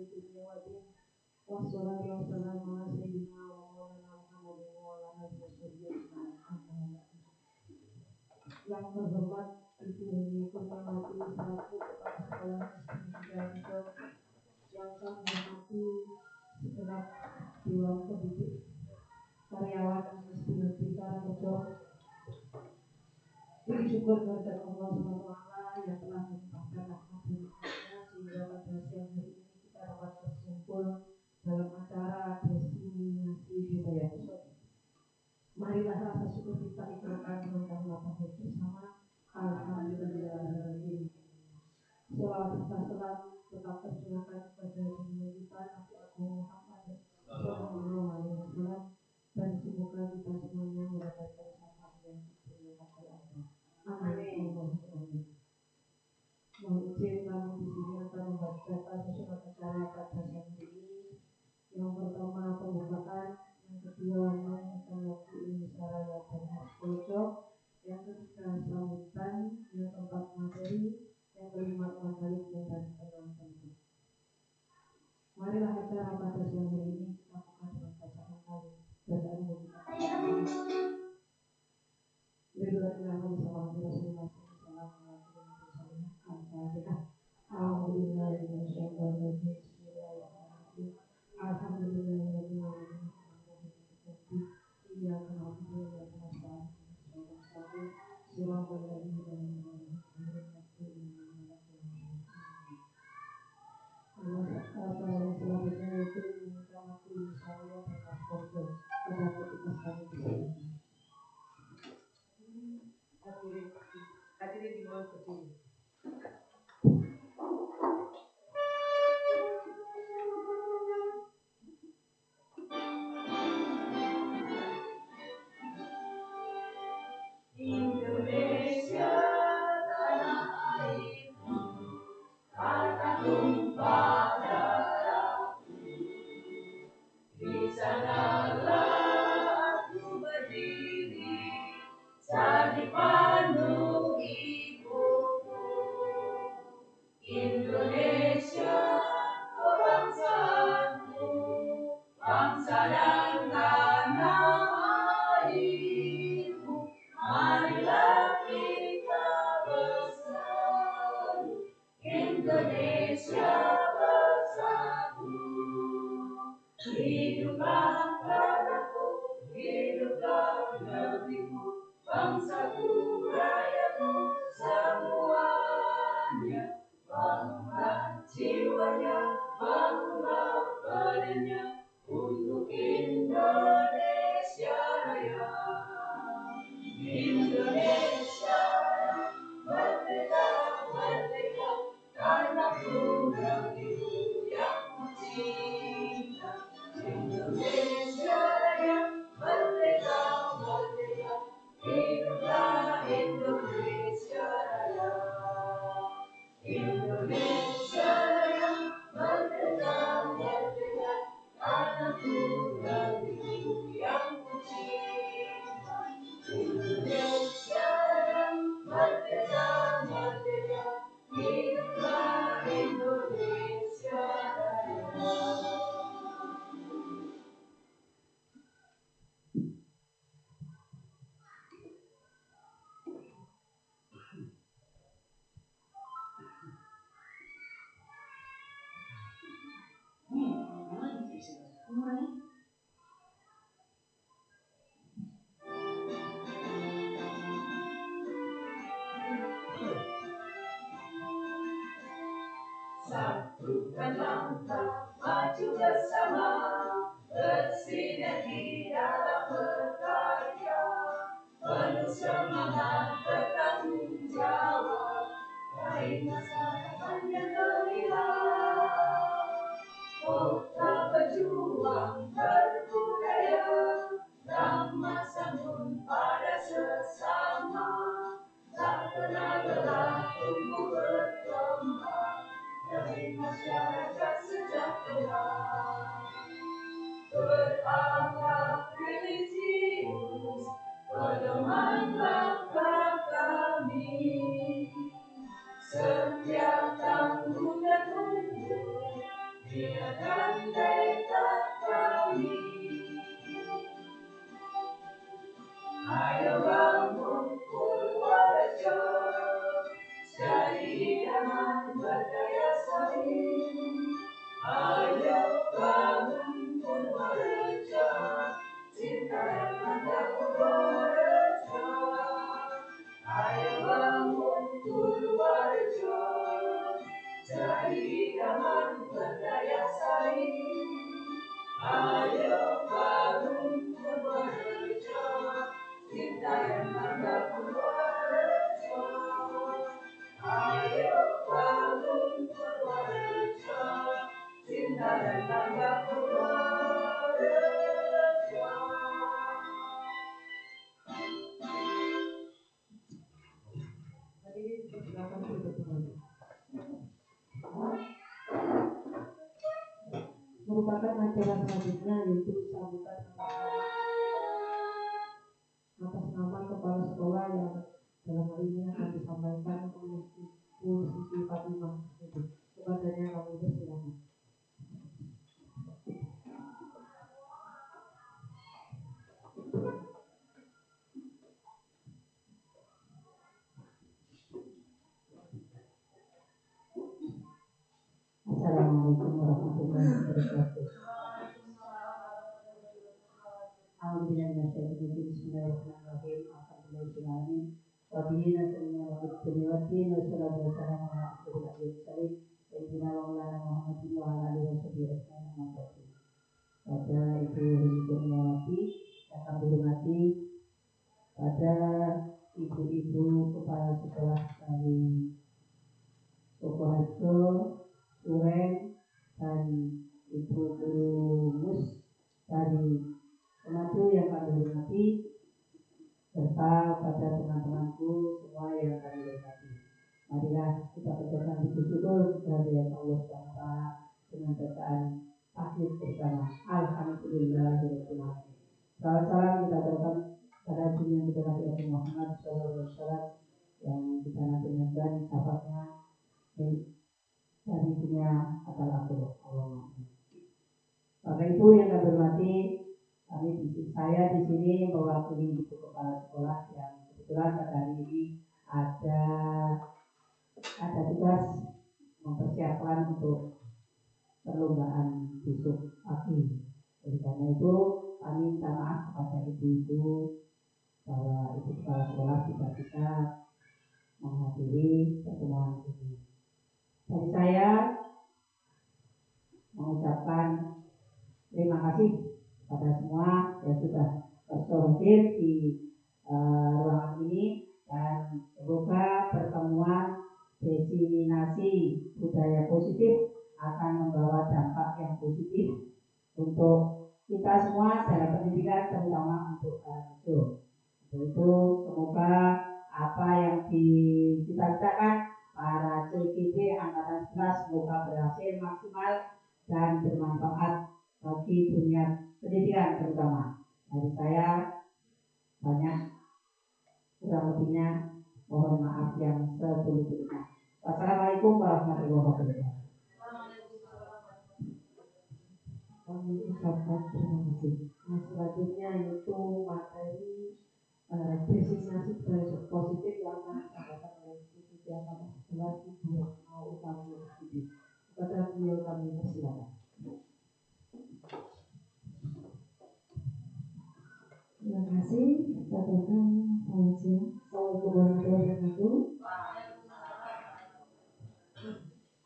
الدنيا والدين والصلاة والسلام على سيدنا ومولانا Muhammad وعلى آله وصحبه أجمعين. Yang terhormat Ibu Heni Kurniawati selaku Kepala Sekolah SD Sidoarjo, yang kami hormati segenap Dewan Pendidik, karyawan SD Negeri Karangrejo. Puji syukur kehadirat Allah SWT yang telah melimpahkan rahmat dan nikmatnya sehingga pada siang hari ini kita dapat berkumpul dalam acara destinasi budaya Pusat. Marilah rasa syukur kita ikrarkan dengan kalimat tauhid bersama. Alhamdulillahirobbilalamin. Sholawat serta salam tetap tercurahkan kepada junjungan kita Nabi Agung Muhammad Sallallahu Alaihi Wasallam, dan semoga kita semuanya mendapatkan syafaat yang dimuliakan oleh Allah. Amin. Amin. Mohon izin kami di sini akan membacakan susunan acara pada siang ini. Yang pertama pembukaan, yang kedua menyanyikan lagu Indonesia Raya dari Mas Kojo, yang ketiga sambutan, yang keempat materi, yang kelima materi dan penonton. Marilah acara pada siang hari ini kita buka dengan bacaan kali. Bacaan yang kita Alhamdulillah acara yang selanjutnya yaitu menyanyikan lagu Indonesia dan Mas Kojo pada ketika kami di sini. Hadirin dimohon berdiri. Indonesia tanah airku, tanah tumpah darahku. Di sanalah aku berdiri, jadi pandu ibuku. Indonesia kebangsaanku, bangsa dan tanah airku. Marilah kita bersatu, Indonesia bersatu. Hiduplah tanahku, hiduplah negeriku, bangsaku, rakyatku, semuanya. Bangunlah jiwanya, bangunlah badannya, untuk Indonesia Raya. Indonesia Raya, merdeka, merdeka, tanahku, negeriku yang kucinta. Indonesia Raya, merdeka, merdeka, hiduplah Indonesia Raya. Indonesia Raya, merdeka, merdeka, tanahku, negeriku yang kucinta. Indonesia Raya, merdeka, merdeka, hiduplah Indonesia Raya. Satukan langkah maju bersama, bersinergi dalam berkarya, penuh semangat bertanggung jawab, raih masa depan yang gemilang. Kota berjuang berbudaya, ramah sambut pada sesama, tak kenal lelah tumbuh berkembang, dari masyarakat sejahtera. Berakhlak religius, pedoman langkah kami, setia tangguh dan tunduk, idaman berdaya saing. Ayo bangun Purworejo, cinta yang bangga Purworejo. Ayo bangun Purworejo, cinta dan bangga Purworejo. Hadirin dipersilakan duduk kembali. Merupakan acara selanjutnya yaitu sambutan atas nama kepala sekolah yang dalam hal ini akan disampaikan oleh Ibu Siti Fatimah. Kepadanya kami persilakan. Assalamualaikum warahmatullahi wabarakatuh. Bismillahirrahmanirrahim. Alhamdulillahirrahmanirrahim. Wabihi nasta'inu ala umuri waddin wassalatu wassalamu ala asyrofil anbiya'i wal mursalin sayyidina wa maulana Muhammadin wa ala alihi washabihi ajmain amma ba'du. Pada Ibu Heni Kurniawati yang kami hormati, pada ibu-ibu kepala sekolah dari Sukoharjo, Suren, dan Ibu Guru Mus dari Semadu yang kami hormati, serta pada teman-temanku semua yang kami hormati. Marilah kita panjatkan puji syukur kehadirat Allah SWT dengan bacaan tahlil bersama. Alhamdulillahirabbil alamin. Salam kita terutama pada dunia kita Nabi Muhammad SAW yang kita nanti-nantikan sahabatnya dari dunia asal akhirah. Bapak Ibu yang kami hormati, saya di sini mewakili Ibu Kepala Sekolah yang kebetulan pada hari ini ada tugas mempersiapkan untuk perlombaan besok pagi. Oleh karena itu kami minta maaf kepada ibu-ibu bahwa Ibu Kepala Sekolah tidak bisa menghadiri pertemuan ini. Dari saya mengucapkan terima kasih pada semua yang sudah hadir di ruangan ini, dan semoga pertemuan diseminasi budaya positif akan membawa dampak yang positif untuk kita semua dalam pendidikan, terutama untuk Purworejo. Untuk itu semoga apa yang dicita-citakan para CGP Angkatan 11 semoga berhasil maksimal dan bermanfaat bagi dunia pendidikan terutama. Dari saya banyak, kurang lebihnya mohon maaf yang setulus-tulusnya. Wassalamualaikum warahmatullahi wabarakatuh. Kami ucapkan terima kasih. Nah, selanjutnya yaitu materi diseminasi budaya positif yang akan disampaikan oleh CGP Angkatan 11 Ibu Retno Utami Wahyudi. Kepada beliau kami persilakan. Terima kasih. Sampaikan selamat siang. Assalamualaikum warahmatullahi wabarakatuh.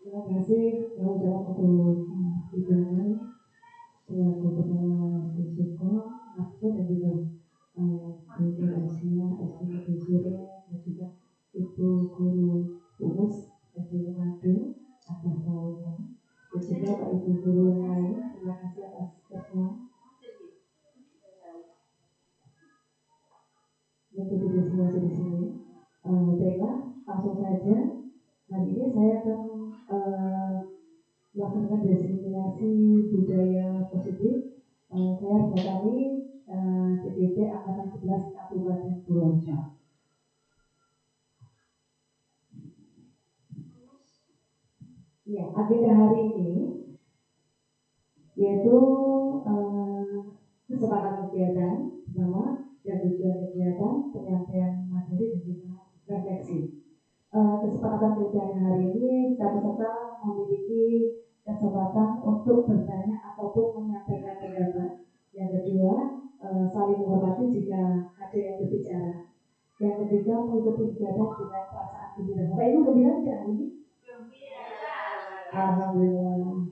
Terima kasih kami ucapkan untuk Ibu Nani selaku Kepala Siswa Akso dan juga Bu Indonesia SD Sore dan juga Ibu Guru Umus SD Madu atas tahunnya, dan juga Pak Ibu Guru yang lain. Terima kasih atas semua. Mengikuti destinasi di sini. Baiklah, langsung saja. Hari ini saya akan melaksanakan diseminasi budaya positif. Saya mendatangi CGP Angkatan 11 Kabupaten Purworejo. Ya, agenda hari ini yaitu kesepakatan kegiatan pertama dan tujuan kegiatan, penyampaian materi dan juga refleksi. Kesempatan kegiatan hari ini setiap peserta memiliki kesempatan untuk bertanya ataupun menyampaikan pendapat. Yang kedua, saling menghormati jika ada yang berbicara. Yang ketiga, mengikuti kegiatan dengan perasaan gembira. Bapak Ibu gembira tidak hari ini? Gembira. Alhamdulillah.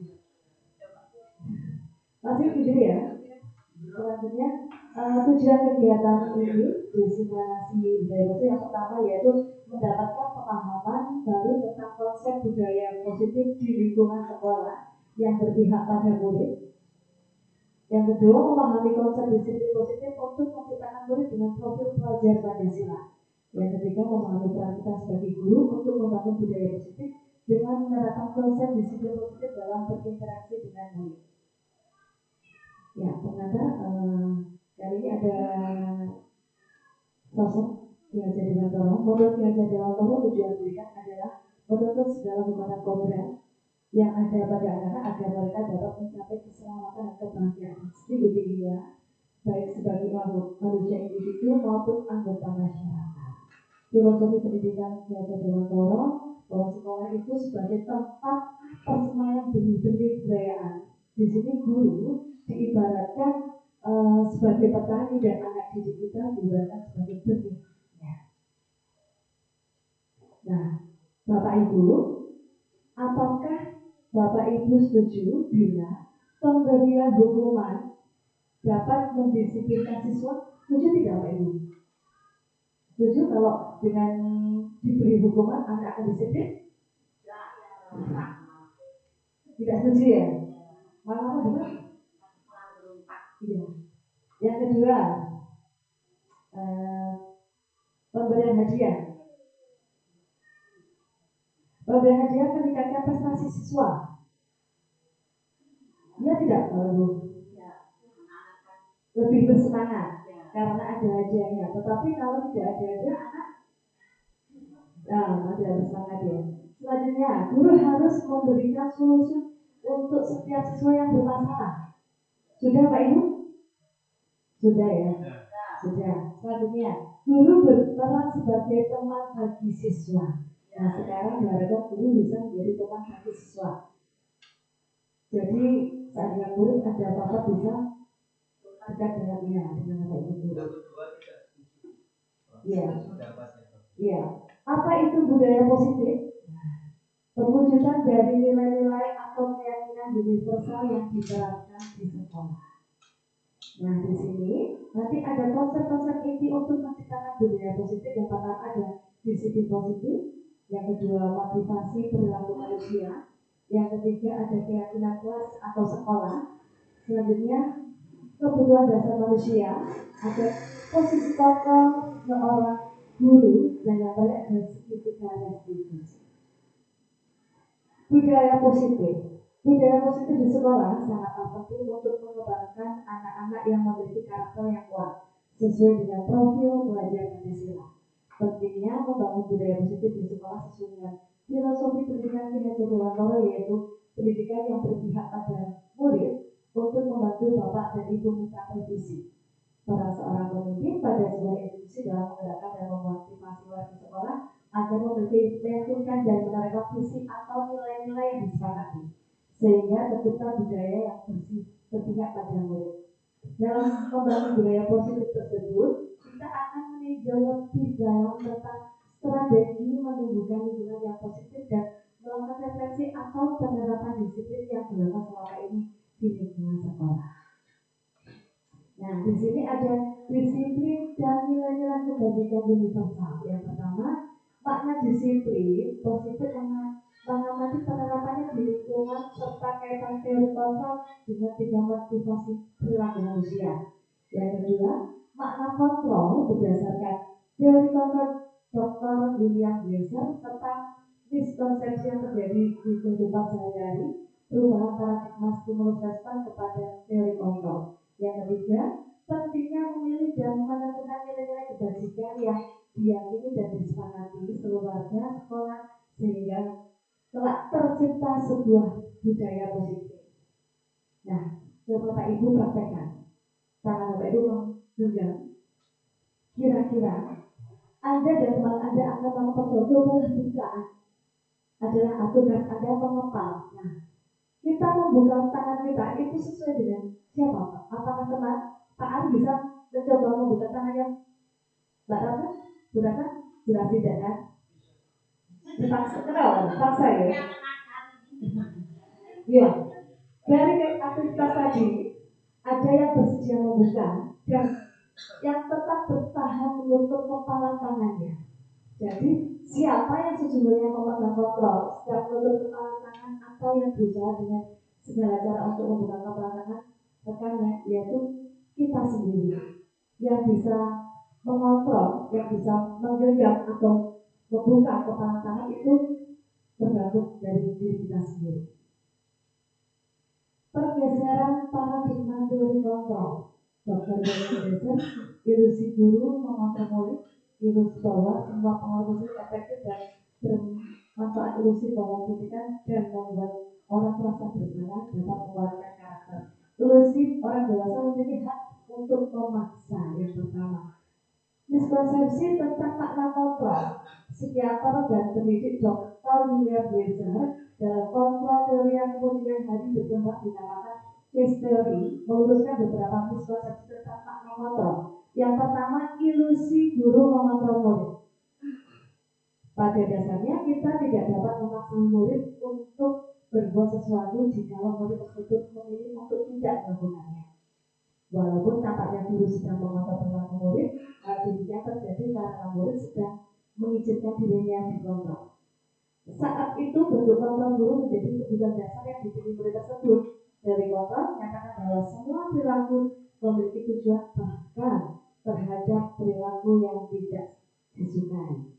Masih gitu ya. Selanjutnya tujuan kegiatan ini disimulasi budaya itu yang pertama yaitu mendapatkan pemahaman baru tentang konsep budaya positif di lingkungan sekolah yang berpihak pada murid. Yang kedua, memahami konsep disiplin positif untuk menciptakan murid dengan profil pelajar Pancasila. Yang ketiga, memahami peran kita sebagai guru untuk membangun budaya positif dengan menerapkan konsep disiplin positif dalam berinteraksi dengan murid. Ya, pengantar kali ini ada sosok Ki Hajar Dewantara. Menurut Ki Hajar Dewantara, tujuan pendidikan adalah menuntut segala kekuatan kodrat yang ada pada anak-anak agar mereka dapat mencapai keselamatan dan kebahagiaan setinggi-tingginya, baik sebagai manusia individu maupun anggota masyarakat. Filosofi pendidikan Ki Hajar Dewantara bahwa sekolah itu sebagai tempat persemaian benih-benih kebudayaan. Di sini guru diibaratkan sebagai petani dan anak didik kita diibaratkan sebagai benih. Nah, Bapak Ibu, apakah Bapak Ibu setuju bila pemberian hukuman dapat mendisiplinkan siswa? Setuju tidak Bapak Ibu? Setuju kalau dengan diberi hukuman anak akan disiplin? Tidak setuju ya? Malah apa juga? Iya. Yang kedua, pemberian hadiah. Pemberian hadiah meningkatkan prestasi siswa. Ya tidak, Bapak Ibu? Lebih bersemangat karena ada hadiahnya. Tetapi kalau tidak ada hadiah, anak tidak bersemangat ya. Selanjutnya, guru harus memberikan solusi untuk setiap siswa yang bermasalah. Sudah Pak Ibu? Sudah ya? Sudah. Selanjutnya, guru berperan sebagai teman bagi siswa. Nah sekarang diharapkan guru bisa menjadi teman bagi siswa. Jadi saat dengan murid ada apa-apa bisa dekat dengan dia, dengan Bapak Ibu guru. Iya. Iya. Apa itu budaya positif? Perwujudan dari nilai-nilai atau keyakinan universal yang diterapkan di sekolah. Nah di sini nanti ada konsep-konsep inti untuk menciptakan budaya positif. Yang pertama ada disiplin positif, yang kedua motivasi perilaku manusia, yang ketiga ada keyakinan kelas atau sekolah, selanjutnya kebutuhan dasar manusia, ada posisi tokoh seorang guru, dan yang terakhir ada signifikan restitusi. Budaya positif. Budaya positif di sekolah sangatlah penting untuk mengembangkan anak-anak yang memiliki karakter yang kuat sesuai dengan profil pelajar Pancasila. Pentingnya membangun budaya positif di sekolah sesuai dengan filosofi pendidikan Ki Hajar Dewantara, yaitu pendidikan yang berpihak pada murid untuk membantu Bapak dan Ibu mencapai visi. Peran seorang pemimpin pada sebuah institusi dalam menggerakkan dan memotivasi warga sekolah agar meyakinkan dan menerapkan visi atau nilai-nilai yang disepakati, sehingga tercipta budaya yang berpihak pada murid. Dalam membangun budaya positif tersebut, kita akan meninjau lebih dalam tentang strategi menumbuhkan lingkungan yang positif dan melakukan refleksi atau penerapan disiplin yang dilakukan selama ini di lingkungan sekolah. Nah, di sini ada disiplin dan nilai-nilai kebajikan universal. Yang pertama, makna disiplin positif mengamati penerapannya di lingkungan serta kaitan teori kontrol dengan 3 motivasi perilaku manusia. Yang kedua, makna kontrol berdasarkan teori kontrol Dr. William Glasser serta miskonsepsi yang terjadi di kehidupan sehari-hari, perubahan paradigma stimulus respon kepada teori kontrol. Yang ketiga, pentingnya memilih dan menentukan nilai-nilai kebajikan yang diyakini dan disepakati seluruh warga sekolah sehingga telah tercipta sebuah budaya positif. Nah, coba Bapak Ibu praktekkan. Tangan Bapak Ibu menggenggam. Kira-kira Anda dan teman Anda akan mengepal, cobalah bukaan. Adalah tugas Anda mengepal. Nah, kita membuka tangan kita itu sesuai dengan siapa Pak? Apakah teman Pak Ari bisa mencoba membuka tangannya Mbak Ratna? Bu Ratna? Jelas tidak kan? Dipaksa, kenapa? Paksa ya? Ya, dari aktivitas tadi ada yang bersedia membuka dan yang tetap bertahan menutup kepala tangannya. Jadi siapa yang sesungguhnya memegang kontrol setiap menutup kepala tangan atau yang berusaha dengan segala cara untuk membuka kepala tangan rekannya, yaitu kita sendiri yang bisa mengontrol, yang bisa menggenggam atau membuka kepala tangan itu tergantung dari diri kita sendiri. Pergeseran paradigma teori kontrol. Dr. Benjamin, ilusi guru mengontrol murid, ilusi bahwa semua pengaruh musik efektif dan bermanfaat, ilusi bahwa kritikan dan membuat orang merasa bersalah dapat menguatkan karakter. Ilusi orang dewasa memiliki hak untuk memaksa. Yang pertama, miskonsepsi tentang makna kontrol. Psikiater dan pendidik Dr. William Blazer dalam kontrol teori yang kemudian hari berkembang dinamakan case theory meluruskan beberapa miskonsepsi tentang makna kontrol. Yang pertama, ilusi guru mengontrol murid. Pada dasarnya kita tidak dapat memaksa murid untuk berbuat sesuatu jika murid tersebut memilih untuk tidak melakukannya. Walaupun tampaknya guru sedang mengontrol perilaku murid, hal demikian terjadi karena murid sedang mengizinkan dirinya dikontrol. Saat itu bentuk kontrol guru menjadi kebutuhan dasar yang dipilih murid tersebut. Dari kontrol menyatakan bahwa semua perilaku memiliki tujuan, bahkan terhadap perilaku yang tidak disukai.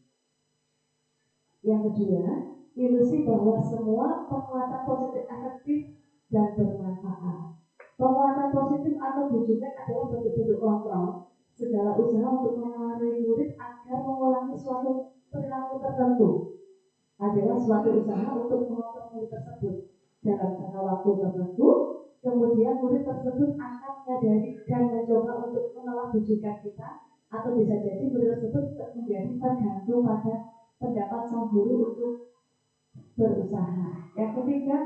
Yang kedua, ilusi bahwa semua penguatan positif efektif dan bermanfaat. Penguatan positif atau bujukan adalah bentuk-bentuk kontrol. Segala usaha untuk mempengaruhi murid agar mengulangi suatu perilaku tertentu adalah suatu usaha untuk mengontrol murid tersebut dalam jangka waktu tertentu. Kemudian murid tersebut akan menyadari dan mencoba untuk menolak bujukan kita, atau bisa jadi murid tersebut menjadi tergantung pada pendapat sang guru untuk berusaha. Yang ketiga,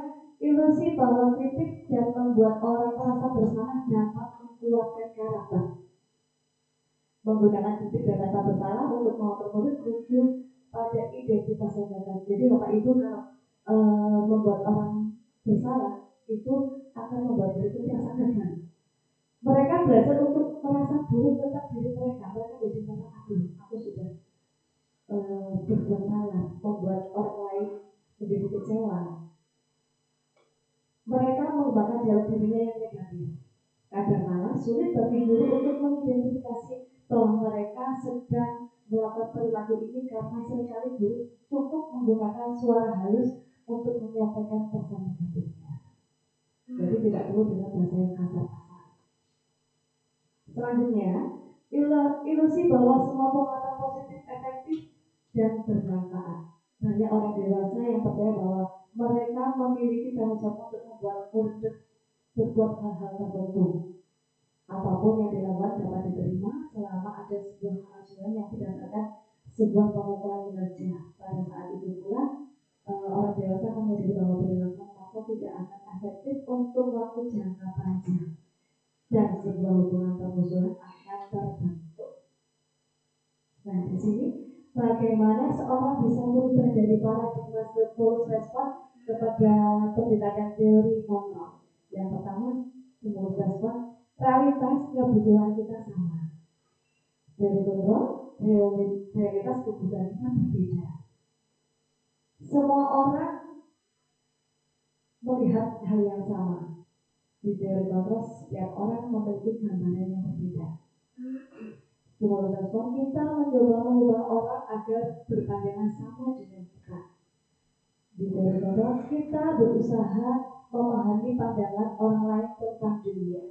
ilusi bahwa kritik dan membuat orang merasa bersalah dapat menguatkan karakter. Menggunakan kritik dan rasa bersalah untuk mengontrol murid menuju pada identitas yang gagal. Jadi Bapak Ibu kalau membuat orang bersalah itu akan membuat murid itu merasa gagal. Mereka belajar untuk merasa buruk tentang diri mereka. Mereka jadi merasa, aduh, aku sudah berbuat salah, membuat orang lain menjadi kecewa. Mereka mengembangkan dialog dirinya yang negatif. Kadang-kadang sulit bagi guru untuk mengidentifikasi bahwa mereka sedang melakukan perilaku ini karena seringkali guru cukup menggunakan suara halus untuk menyampaikan pesan negatifnya. Jadi tidak perlu dengan bahasa yang kasar-kasar. Selanjutnya, ilusi bahwa semua penguatan positif efektif dan bermanfaat. Banyak orang dewasa yang percaya bahwa mereka memiliki tanggung jawab untuk membuat murid berbuat hal-hal tertentu. Apapun yang dilakukan dapat diterima selama ada sebuah acuan yang berdasarkan sebuah pengukuran kinerja. Pada saat itu pula, orang dewasa akan menjadi bahwa perilaku memaksa tidak akan efektif untuk waktu jangka panjang, dan sebuah hubungan permusuhan akan terbentuk. Nah, di sini bagaimana seorang bisa berubah dari paradigma stimulus respon kepada pendekatan teori kontrol. Yang pertama, stimulus respon, realitas kebutuhan kita sama. Dari kontrol, realitas kebutuhan kita berbeda. Semua orang melihat hal yang sama. Di teori kontrol, setiap orang memiliki gambaran yang berbeda. Stimulus respon, kita mencoba mengubah orang agar berpandangan sama dengan kita. Di teori kontrol, kita berusaha memahami pandangan orang lain tentang dunia.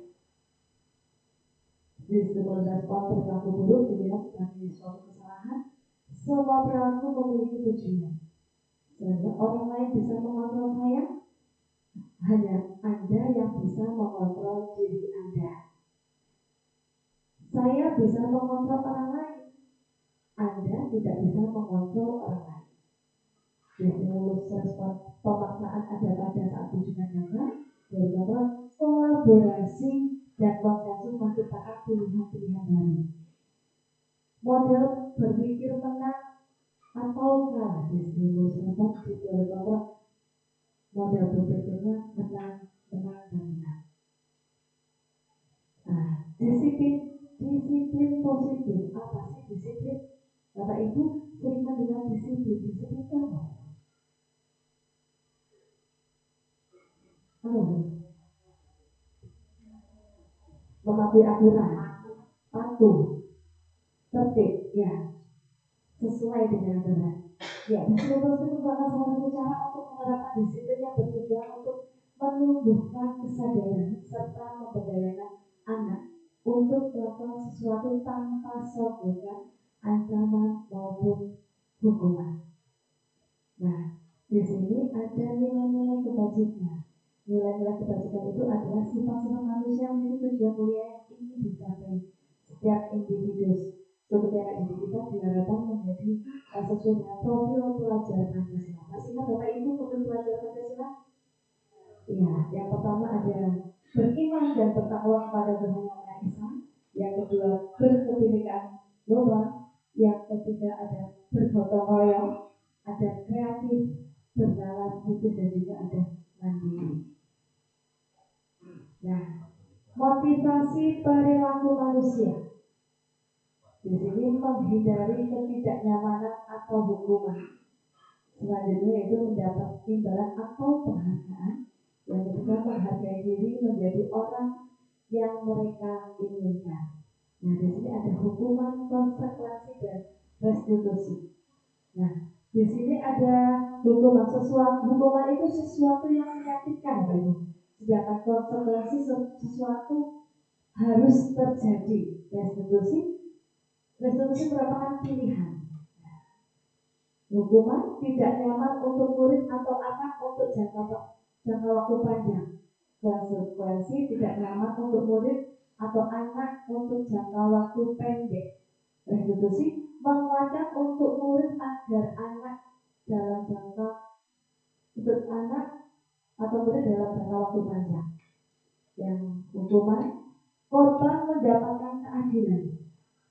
Di stimulus respon, perilaku buruk dinilai sebagai suatu kesalahan. Semua perilaku memiliki tujuan. Sehingga orang lain bisa mengontrol saya, hanya Anda yang bisa mengontrol diri Anda. Saya bisa mengontrol orang lain, Anda tidak bisa mengontrol orang lain. Di stimulus respon, pemaksaan ada pada saat tujuan gagal. Dari kontrol, kolaborasi dan konsensus menciptakan pilihan-pilihan baru. Model berpikir menang atau kalah. Di stimulus respon, di teori kontrol, model berpikirnya menang apa sih disiplin? Bapak Ibu sering mendengar disiplin itu apa? Mematuhi aturan, patuh, tertib, ya, sesuai dengan aturan. Ya, disiplin itu merupakan salah satu cara untuk menerapkan disiplin yang bertujuan untuk menumbuhkan kesadaran serta memberdayakan anak untuk melakukan sesuatu tanpa sokongan, ancaman maupun hukuman. Nah, di sini ada nilai-nilai kebajikan. Nilai-nilai kebajikan itu adalah sifat-sifat manusia yang memiliki tujuan mulia yang ingin dicapai setiap individu. Seperti anak didik kita diharapkan menjadi sesuai dengan profil pelajar Pancasila. Masih ingat Bapak Ibu profil pelajar Pancasila? Ya, yang pertama ada beriman dan bertakwa kepada Tuhan Yang Maha Esa. Yang kedua berkebinekaan global. Yang ketiga ada bergotong royong, ada kreatif, bernalar putus dan juga ada mandiri. Nah, motivasi perilaku manusia di sini menghindari ketidaknyamanan atau hukuman. Selanjutnya yaitu mendapat imbalan atau penghargaan. Yang ketiga menghargai diri menjadi orang yang mereka inginkan. Nah, di sini ada hukuman, konsekuensi dan restitusi. Nah, di sini ada hukuman itu sesuatu yang menyakitkan, Bapak Ibu. Sedangkan konsekuensi sesuatu harus terjadi. Restitusi merupakan pilihan. Hukuman tidak nyaman untuk murid atau anak untuk jangka waktu panjang. Konsekuensi tidak nyaman untuk murid atau anak untuk jangka waktu pendek. Restitusi menguatkan untuk murid agar anak dalam jangka untuk anak atau murid dalam jangka waktu panjang. Yang hukuman, korban mendapatkan keadilan.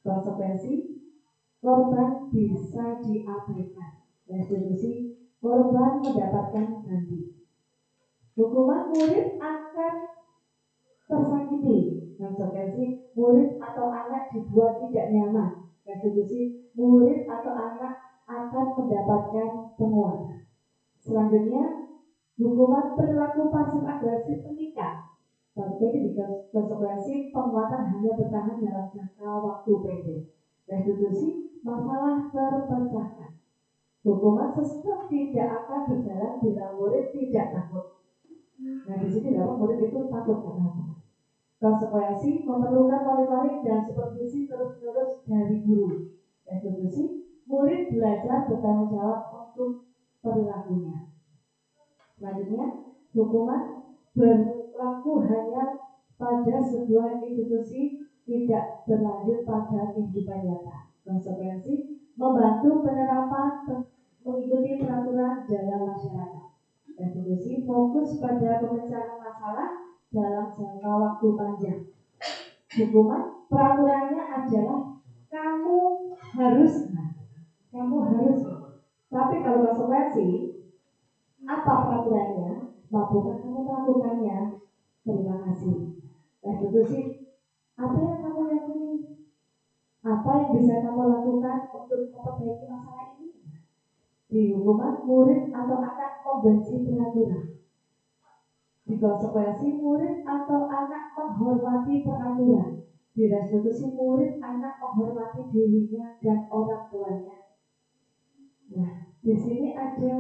Konsekuensi, korban bisa diabaikan. Restitusi, korban mendapatkan ganti. Hukuman, murid akan tersakiti. Konsekuensi, murid atau anak dibuat tidak nyaman. Restitusi, murid atau anak akan mendapatkan penguatan. Selanjutnya, hukuman perilaku pasif agresif meningkat. Tapi konsekuensi penguatan hanya bertahan dalam jangka waktu pendek. Restitusi, masalah terpecahkan. Hukuman sistem tidak akan berjalan bila murid tidak takut. Nah, di sini dapat murid itu takut karena hukuman. Konsekuensi memerlukan monitoring dan supervisi terus-menerus dari guru. Restitusi, murid belajar bertanggung jawab untuk perilakunya. Selanjutnya, hukuman berlaku hanya pada sebuah institusi, tidak berlanjut pada kehidupan nyata. Konsekuensi, membantu penerapan mengikuti peraturan dalam masyarakat. Restitusi, fokus pada pemecahan masalah dalam jangka waktu panjang. Hukuman, peraturannya adalah kamu harus. Tapi kalau konsekuensi, apa peraturannya? Maupun kamu melakukannya, terima kasih. Restitusi, apa yang kamu yakini? Apa yang bisa kamu lakukan untuk memperbaiki masalah ini? Di hukuman, murid atau anak membenci peraturan. Di konsekuensi, murid atau anak menghormati peraturan. Di restitusi, murid anak menghormati dirinya dan orang tuanya. Nah, di sini ada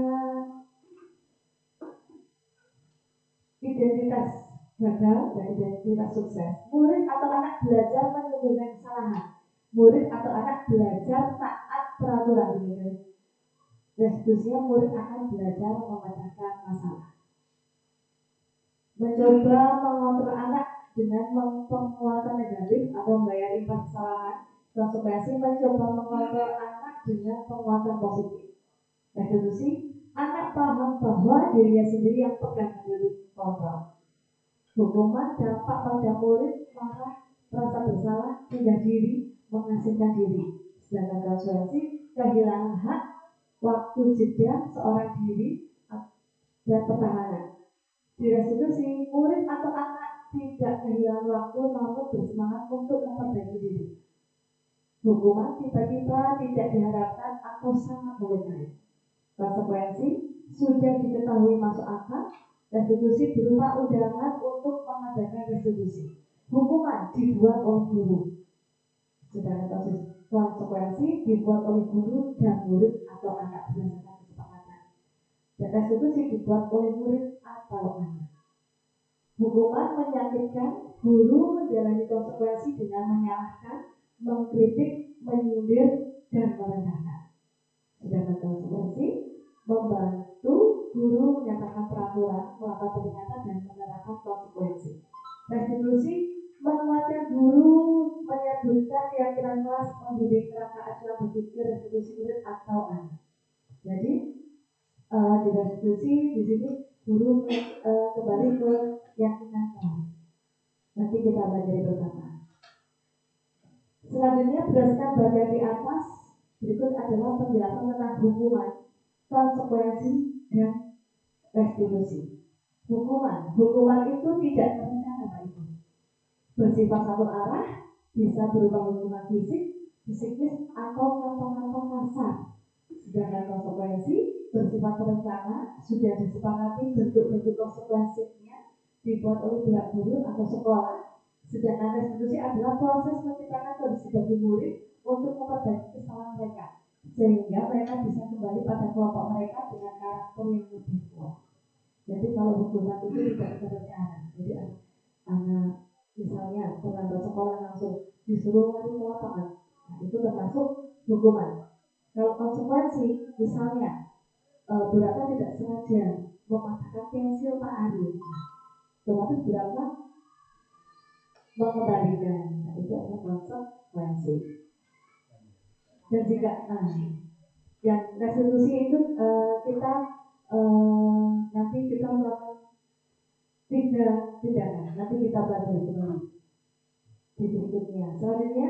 identitas gagal dan identitas sukses. Murid atau anak belajar menyembunyikan kesalahan. Murid atau anak belajar taat peraturan. Restitusinya, murid akan belajar memecahkan masalah. Mencoba mengontrol anak dengan penguatan negatif atau membayar imbas kesalahan. Konsekuensi, mencoba mengontrol anak dengan penguatan positif. Restitusi, anak paham bahwa dirinya sendiri yang pegang kendali kontrol. Hukuman, dampak pada murid marah, merasa bersalah, rendah diri, mengasingkan diri. Sedangkan konsekuensi, kehilangan hak, waktu jeda seorang diri, dan pertahanan. Di restitusi, murid atau anak tidak kehilangan waktu namun bersemangat untuk memperbaiki diri. Hukuman tiba-tiba tidak diharapkan atau sangat melukai. Konsekuensi sudah diketahui masuk akal. Restitusi berupa undangan untuk mengadakan restitusi. Hukuman dibuat oleh guru. Sedangkan konsekuensi dibuat oleh guru dan murid atau anak berdasarkan kesepakatan. Dan restitusi dibuat oleh murid atau anak. Hukuman menyakitkan, guru menjalani konsekuensi dengan menyalahkan, mengkritik, menyindir, dan merendahkan. Sedangkan konsekuensi membantu guru menyatakan peraturan, melakukan peringatan, dan menerapkan konsekuensi. Restitusi menguatkan guru, menyebutkan keyakinan kelas, membimbing kerangka acuan berpikir restitusi murid atau anak. Jadi di restitusi di sini guru kembali ke keyakinan kelas. Nanti kita belajar bersama. Selanjutnya berdasarkan bagian di atas, berikut adalah penjelasan tentang hukuman, konsekuensi, dan restitusi. Hukuman itu tidak terencana, Pak Ibu. Bersifat satu arah, bisa berupa hukuman fisik, psikis, atau kantong-kantong kasar. Sedangkan konsekuensi bersifat terencana, sudah disepakati bentuk-bentuk konsekuensinya dibuat oleh pihak guru atau sekolah. Sedangkan restitusi adalah proses menciptakan kondisi bagi murid untuk memperbaiki kesalahan mereka, sehingga mereka bisa kembali pada kelompok mereka dengan karakter yang lebih kuat. Jadi kalau hukuman itu tidak terencana, jadi anak misalnya terlambat sekolah langsung disuruh lari ke lapangan, nah itu termasuk hukuman. Kalau konsekuensi, misalnya Buraka tidak sengaja mematahkan pensil Pak Ari, otomatis Buraka mengembalikan. Nah, itu adalah konsekuensi. Dan jika yang restitusi itu kita nanti kita melakukan 3 tindakan. Nanti kita belajar kembali di berikutnya. Selanjutnya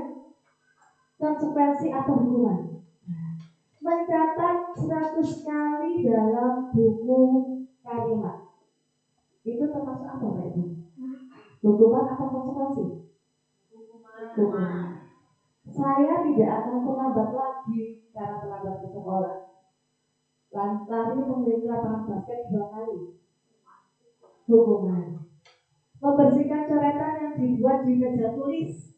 konsekuensi atau hukuman. Mencatat 100 kali dalam buku kalimat. Itu termasuk apa, Pak Ibu? Hukuman atau konsekuensi? Hukuman. Saya tidak akan terlambat lagi karena terlambat ke sekolah. Lari mengelilingi lapangan basket 2 kali. Hukuman. Membersihkan coretan yang dibuat di meja tulis.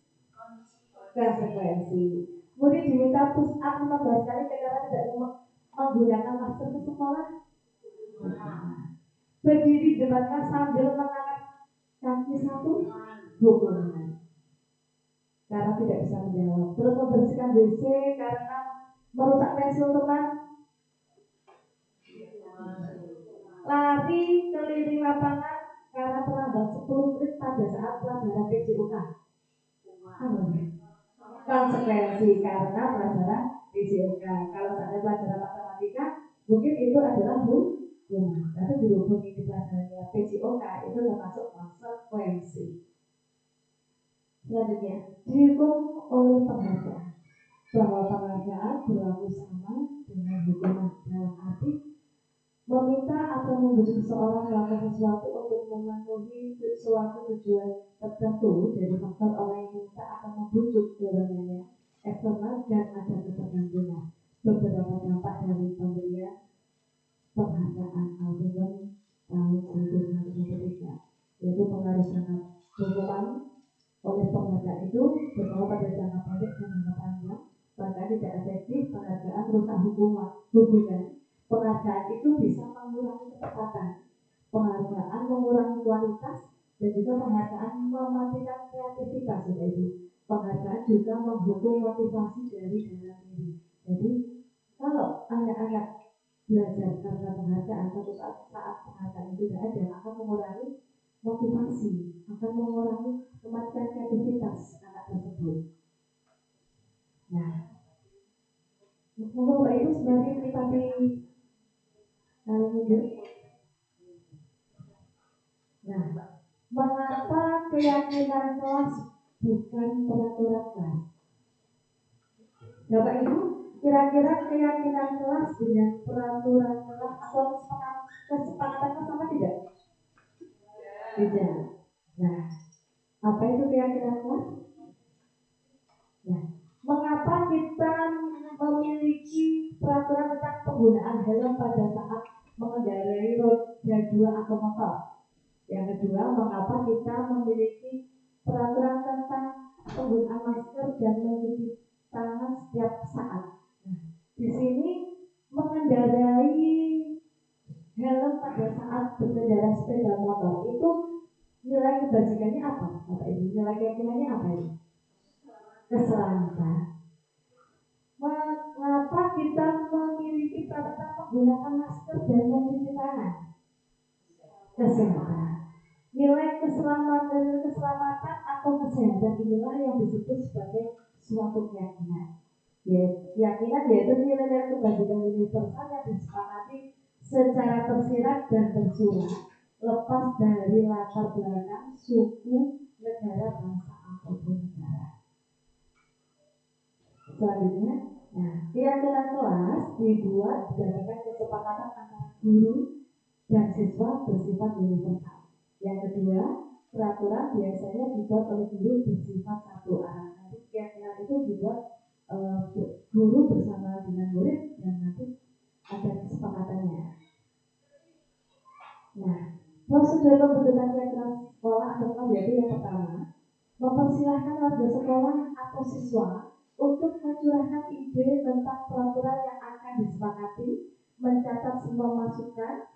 Konsekuensi. Murid diminta push up 15 kali karena tidak menggunakan masker ke sekolah. Berdiri di depan kelas sambil mengangkat kaki 1. Hukuman. Karena tidak bisa menjawab. Terus membersihkan WC karena merusak pensil teman. Lari keliling lapangan karena terlambat 10 menit pada saat pelajaran PJOK. Konsekuensi karena pelajaran PJOK. Kalau ada pelajaran matematika, mungkin itu adalah hukuman. Tapi berhubung ini pelajarannya PJOK, itu termasuk konsekuensi. Selanjutnya, dihukum oleh penghargaan. Bahwa penghargaan berlaku sama dengan hukuman dalam arti meminta atau membujuk seseorang melakukan sesuatu untuk memenuhi suatu tujuan tertentu dari faktor orang yang meminta atau membujuk dorongannya eksternal dan ada ketergantungan. Beberapa dampak dari pemberian penghargaan Al-Bendung tahun 1993 yaitu pengaruh sangat hukuman oleh penghargaan itu berpengaruh pada jangka pendek dan jangka panjang, bahkan tidak efektif. Penghargaan merusak hubungan. Penghargaan itu bisa mengurangi kecepatan, penghargaan mengurangi kualitas, dan juga penghargaan mematikan kreativitas. Penghargaan juga menghukum motivasi dari dalam diri. Jadi kalau anak-anak belajar karena penghargaan, suatu saat penghargaan itu tidak ada, akan mengurangi motivasi, akan mengurangi mematikan kreativitas anak tersebut. Nah, monggo Bapak Ibu sembari menikmati kalian mundur. Nah, mengapa keyakinan kelas bukan peraturan kelas? Bapak Ibu, kira-kira keyakinan kelas dengan peraturan kelas atau kesepakatan kelas sama tidak? Tidak. Nah, apa itu keyakinan kelas? Nah, Mengapa kita memiliki peraturan tentang penggunaan helm pada saat mengendarai roda 2 atau motor? Yang kedua, mengapa kita memiliki peraturan tentang penggunaan masker dan mencuci tangan setiap saat? Nah, di sini mengendarai helm pada saat berkendara sepeda motor itu nilai kebajikannya apa, Bapak Ibu? Nilai keyakinannya apa ini? Keselamatan. Mengapa kita memiliki peraturan menggunakan masker dan mencuci tangan? Kesehatan. Nilai keselamatan atau kesehatan inilah yang disebut sebagai suatu keyakinan. Keyakinan yaitu nilai-nilai kebajikan universal yang disepakati secara tersirat dan tersurat, lepas dari latar belakang suku, negara, bangsa ataupun negara. Selanjutnya, keyakinan kelas dibuat berdasarkan kesepakatan antara guru dan siswa bersifat universal. Yang kedua, peraturan biasanya dibuat oleh guru bersifat satu arah. Nanti keyakinan itu dibuat guru bersama dengan murid dan nanti ada kesepakatannya. Nah, prosedur pembentukan keyakinan sekolah atau kelas yaitu yang pertama, mempersilahkan warga sekolah atau siswa untuk mencurahkan ide tentang peraturan yang akan disepakati, mencatat semua masukan.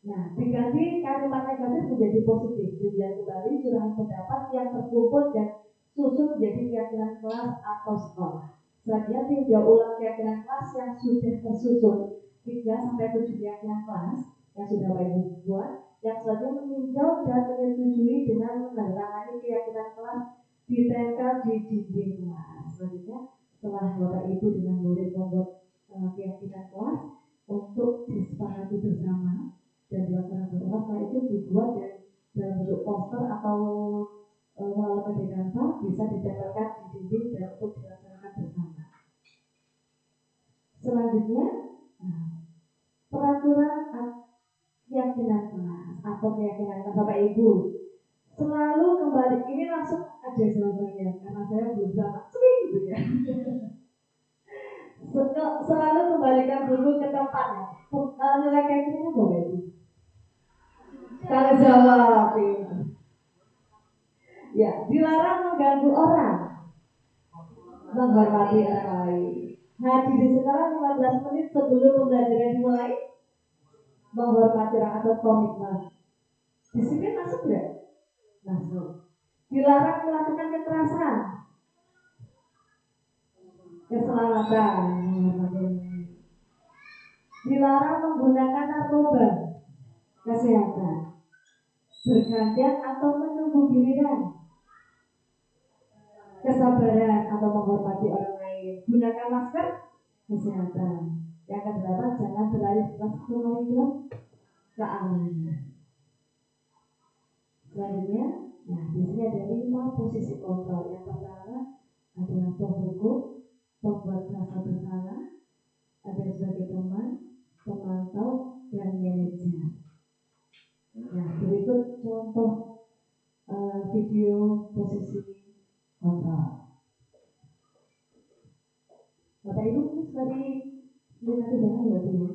Nah, diganti kalimat negatif menjadi positif, dilihat kembali curahan pendapat yang terkumpul dan susun menjadi keyakinan kelas atau sekolah. Selanjutnya tinjau ulang keyakinan kelas yang sudah tersusun 3-7 keyakinan kelas yang sudah Bapak Ibu buat. Yang selanjutnya meninjau dan menyetujui dengan menandatangani keyakinan kelas ditempel di dinding kelas. Selanjutnya setelah Bapak Ibu dengan murid membuat keyakinan kelas untuk disepakati bersama dan dilaksanakan bersama, setelah itu dibuat dan dalam bentuk poster atau melalui media kanvas bisa ditempelkan di dinding dan untuk dilaksanakan bersama. Selanjutnya, peraturan keyakinan kelas atau keyakinan kelas Bapak Ibu selalu kembali, ini langsung ada jawabannya karena saya belum sama sering gitu ya. Selalu kembalikan buku ke tempatnya. Nilai keyakinannya Bapak Ibu kalau jawab ya, dilarang mengganggu orang, menghormati orang lain. Hadir di sekolah 15 menit sebelum pembelajaran dimulai, menghormati orang atau komitmen. Disiplin masuk tidak? Masuk. Dilarang melakukan kekerasan, keselamatan, dilarang menggunakan narkoba, kesehatan, bergantian atau menunggu giliran, kesabaran atau menghormati orang lain, gunakan masker, kesehatan. Yang kedelapan, jangan berlari di kelas atau koridor, keamanan. Selanjutnya, di sini ada 5 posisi kontrol. Yang pertama adalah penghukum, pembuat merasa bersalah, ada sebagai teman, pemantau, dan manajer. Berikut contoh video posisi kontrol. Bapak Ibu sekali nanti jangan berarti ya.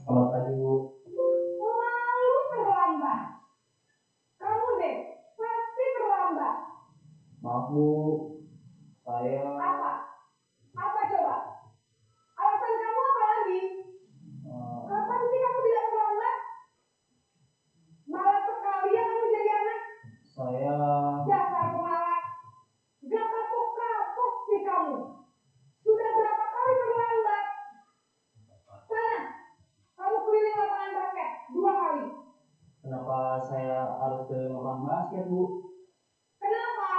Selamat pagi, Bu. Selalu terlambat. Kamu deh, pasti terlambat. Maaf, Bu. Saya... Apa? Apa coba? Alasan kamu apa lagi? Kapan sih kamu tidak terlambat? Malas sekali ya kamu jadi anak. Saya... Dasar pemalas. Gak kapok-kapok sih saya harus ke lapangan basket, Bu. Kenapa?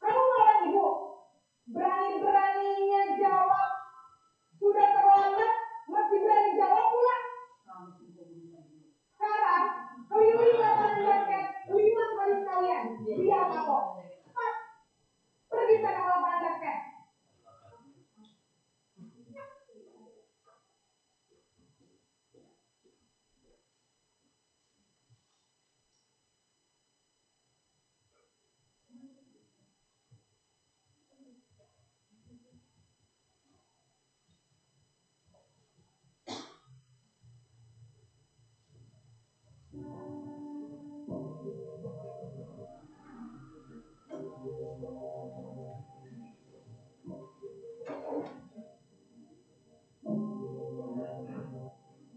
Kamu melawan ibu? Berani-beraninya jawab. Sudah terlambat, masih berani jawab pula. Sekarang, keliling lapangan basket 5 kali sekalian. Biar kapok. Cepat, pergi sana ke lapangan basket.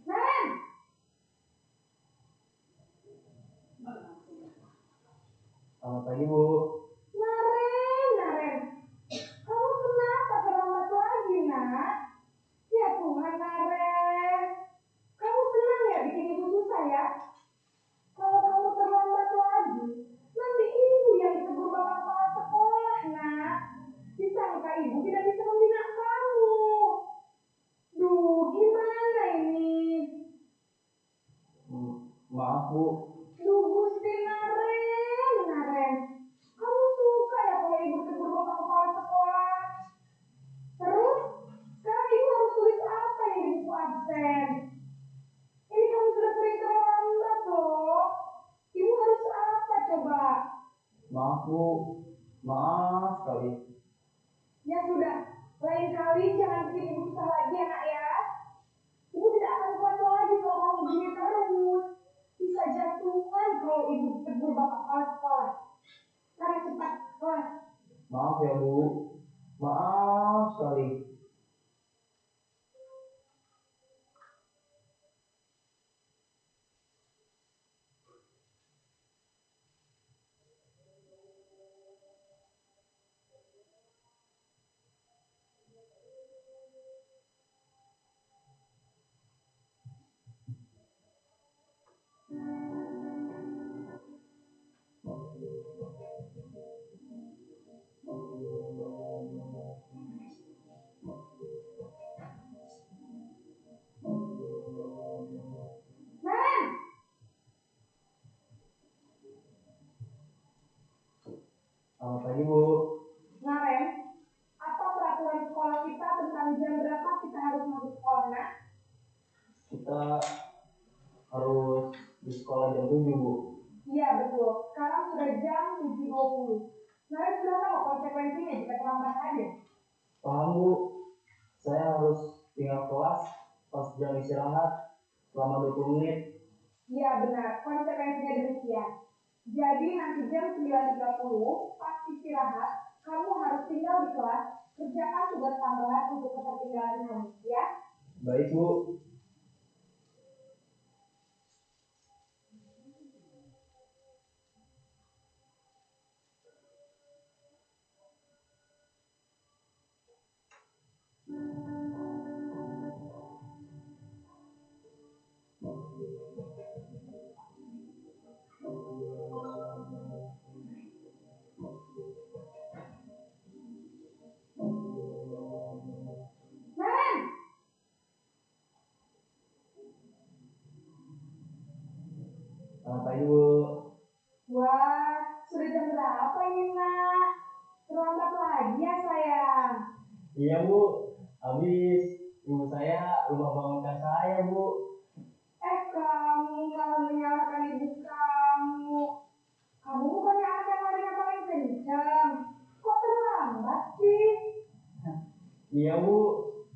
Naren! Selamat pagi, Bu. Naren. Kamu kenapa terlambat lagi, nak? Ya Tuhan, Naren. Kamu senang ya bikin ibu susah ya? Kalau kamu terlambat lagi, nanti ibu yang ditegur bapak kepala sekolah, nak. Disangka ibu tidak bisa membina kamu. Duh, gimana ini? Maaf, Bu. Duh, Gusti Naren. Kamu suka ya kalau ibu ditegur bapak kepala sekolah? Terus, sekarang ibu harus tulis apa ini di buku absen? Ini kamu sudah sering terlambat loh. Ibu harus apa coba? Maaf, Bu. Maaf sekali. Ya sudah, lain kali jangan bikin ibu susah lagi ya, nak ya. Ibu tidak akan kuat lagi kalau kamu begini terus. Bisa jatuhan kalau ibu ditegur bapak kepala sekolah. Sana cepat kelas. Maaf ya, Bu. Maaf sekali. Naren! Selamat pagi, Bu. Naren, apa peraturan sekolah kita tentang jam berapa kita harus masuk sekolah, nak? Kita harus di sekolah jam 7, Bu. Iya, betul. Sekarang sudah jam 7.20. Naren sudah tahu konsekuensinya jika terlambat hadir. Paham, Bu. Saya harus tinggal kelas pas jam istirahat selama 20 menit. Iya, benar. Konsekuensinya demikian. Jadi nanti jam 9.30 pas istirahat, kamu harus tinggal di kelas, kerjakan tugas tambahan untuk ketertinggalan kamu, ya? Baik, Bu. Naren! Selamat pagi, Bu. Wah, sudah jam berapa ini, nak? Terlambat lagi ya, sayang? Iya, Bu. Habis ibu saya lupa bangunkan saya, Bu. Kamu malah menyalahkan ibu kamu. Kamu bukannya anak yang larinya paling kencang. Kok terlambat sih? Iya, Bu.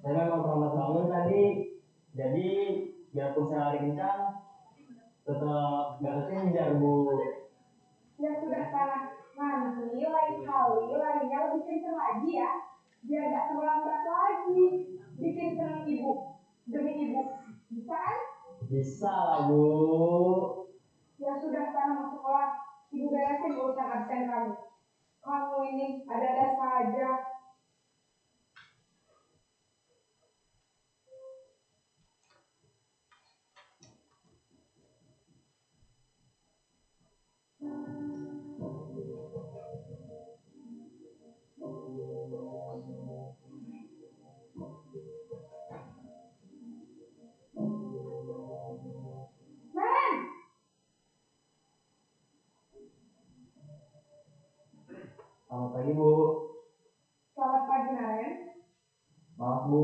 Saya memang terlambat bangun tadi. Jadi, biarpun saya lari kencang, tetap nggak kekejar, Bu. Ya sudah sana. Nanti lain kali larinya lebih kencang lagi ya. Biar gak terlambat lagi. Bikin seneng ibu. Demi ibu. Bisa kan? Bisa lah, Bu. Ya sudah sana masuk kelas. Ibu beresin urusan absen kamu. Kamu ini ada-ada saja. Selamat pagi, Bu. Selamat pagi, Naren. Maaf, Bu.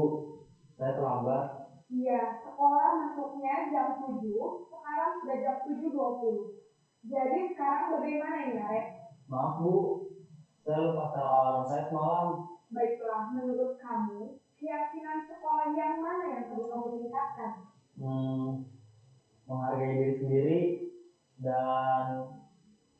Saya terlambat. Iya, sekolah masuknya jam 7, sekarang sudah jam 7.20. Jadi sekarang bagaimana ini, Naren? Maaf, Bu. Saya lupa setel alarm saya semalam. Baiklah, menurut kamu, keyakinan sekolah yang mana yang perlu kamu tingkatkan? Menghargai diri sendiri dan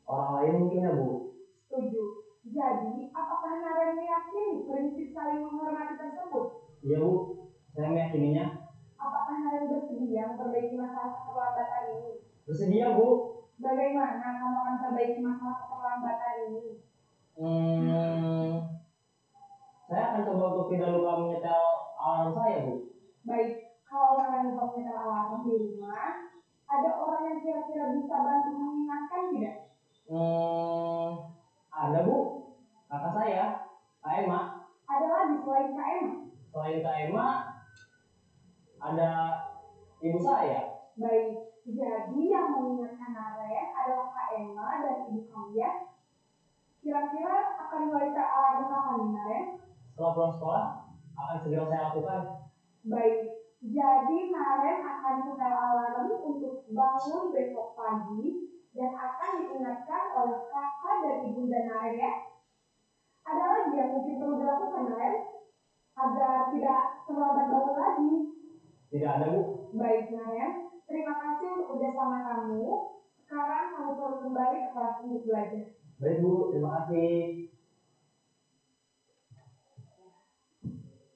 orang lain mungkin ya, Bu. Setuju. Jadi, apakah Naren meyakini prinsip saling menghormati tersebut? Iya, Bu. Saya meyakininya. Apakah Naren bersedia memperbaiki masalah keterlambatan ini? Bersedia, Bu. Bagaimana kamu akan perbaiki masalah keterlambatan ini? Saya akan coba untuk tidak lupa menyetel alarm saya, Bu. Baik, kalau Naren lupa menyetel alarm di rumah, ada orang yang kira-kira bisa bantu mengingatkan tidak? Ada, Bu. Kakak saya, Kak Emma. Ada lagi selain Kak Emma? Selain Kak Emma, ada ibu saya. Baik, jadi yang mengingatkan Naren adalah Kak Emma dan ibu kamu ya? Kira-kira akan mulai setel alarm kapan nih, Naren? Setelah pulang sekolah, akan segera saya lakukan. Baik, jadi Naren akan setel alarm untuk bangun besok pagi dan akan diingatkan oleh kakak dan ibunda Naren ya? Ada lagi yang mungkin perlu dilakukan, Naren? Agar tidak terlambat bangun lagi. Tidak ada, Bu. Baik, Naren. Terima kasih untuk kerjasama kamu. Sekarang kamu perlu kembali ke kelas untuk belajar. Baik, Bu. Terima kasih.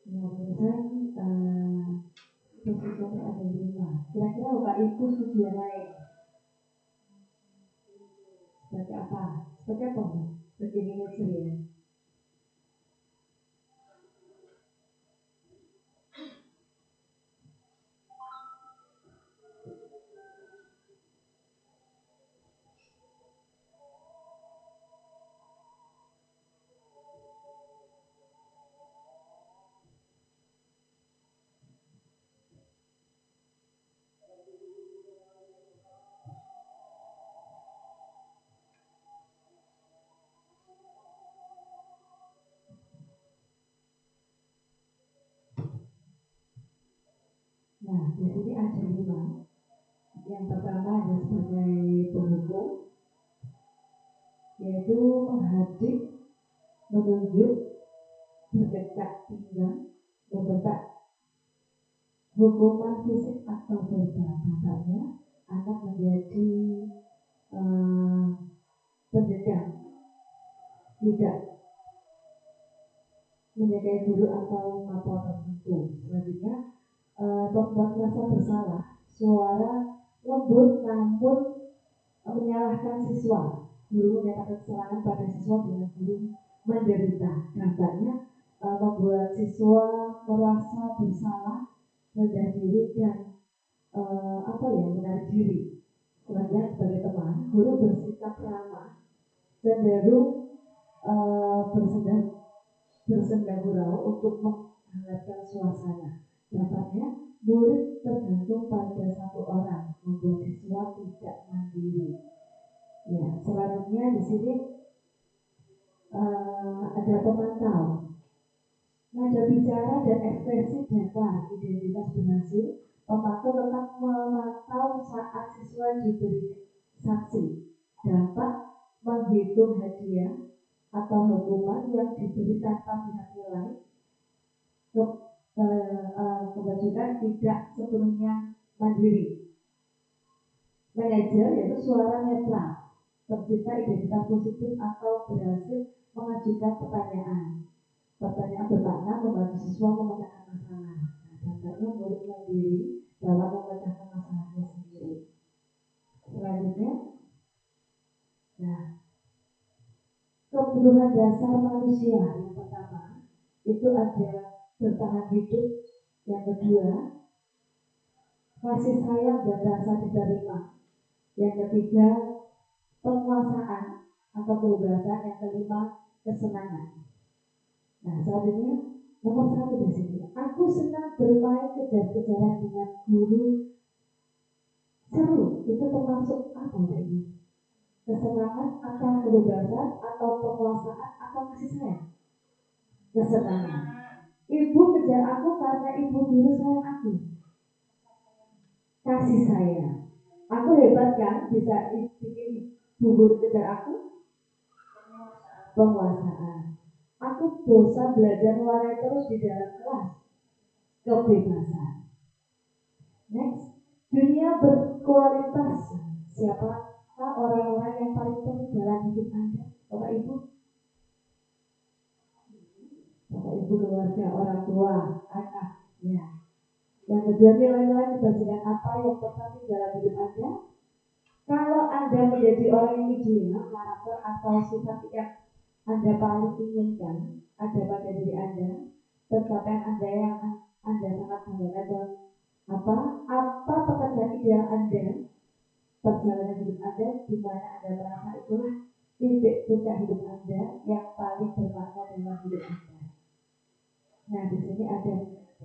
Nah, barusan posisi ada 5. Kira-kira Bapak Ibu setuju yang lain? Seperti apa? Seperti apa, Bu? Seperti manajer ya? Nah, di sini ada 5. Yang pertama ada sebagai penghukum, yaitu menghadik, menunjuk, berkecak pinggang, membentak, hukuman fisik atau verbal. Dampaknya anak menjadi pendendam, tidak menyukai guru atau mapel tertentu. Selanjutnya, membuat merasa bersalah, suara lembut namun menyalahkan siswa. Guru menyatakan kesalahan pada siswa dengan guru menderita. Dampaknya membuat siswa merasa bersalah, rendah diri dan menarik diri. Selanjutnya sebagai teman, guru bersikap ramah, cenderung bersenda gurau untuk menghangatkan suasana. Dampaknya murid tergantung pada satu orang, membuat siswa tidak mandiri. Ya, selanjutnya di sini ada pemantau. Nada bicara dan ekspresi datar identitas berhasil. Pemantau tetap memantau saat siswa diberi saksi. Dampak menghitung hadiah atau hukuman yang diberi tanpa pihak nilai. Kebajikan tidak sepenuhnya mandiri. Manajer yaitu suara netral, tercipta identitas positif atau berhasil mengajukan pertanyaan. Pertanyaan bermakna membantu siswa memecahkan masalah. Nah, dampaknya murid mandiri dalam memecahkan masalahnya sendiri. Selanjutnya, nah, kebutuhan dasar manusia yang pertama itu ada bertahan hidup, yang kedua kasih sayang dan rasa diterima, yang ketiga penguasaan atau kebebasan, yang kelima kesenangan. Nah, selanjutnya nomor 1 di sini. Aku senang bermain kejar-kejaran dengan guru. Seru, itu termasuk apa ini? Kesenangan atau kebebasan atau penguasaan atau kasih sayang? Kesenangan. Ibu kejar aku karena ibu dulu sayang aku. Kasih sayang. Aku hebat kan bisa bikin ibu guru kejar aku? Penguasaan. Aku bosan belajar mewarnai terus di dalam kelas. Kebebasan. Next, dunia berkualitas. Siapakah orang-orang yang paling penting dalam hidup Anda? Bapak Ibu? Bapak Ibu, keluarga, orang tua, anak. Ya. Yang kedua, nilai-nilai kebajikan apa yang terpenting dalam hidup Anda? Kalau Anda menjadi orang yang ideal, karakter atau sifat yang Anda paling inginkan ada pada diri Anda, pencapaian Anda yang Anda sangat banggakan, apa pekerjaan ideal Anda, perjalanan hidup Anda, di mana Anda merasa itulah titik puncak hidup Anda yang paling bermakna dalam hidup Anda. Nah, di sini ada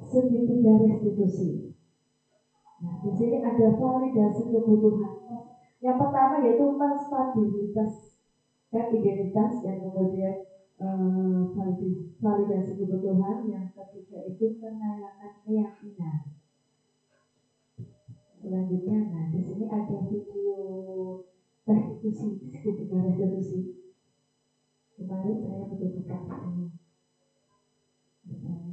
segitiga restitusi. Nah, di sini ada validasi kebutuhan. Yang pertama yaitu menstabilitas identitas, yang kemudian validasi kebutuhan, yang ketiga itu menanyakan keyakinan. Selanjutnya, nah di sini ada video restitusi, segitiga restitusi. Kemarin saya menunjukkan video misalnya.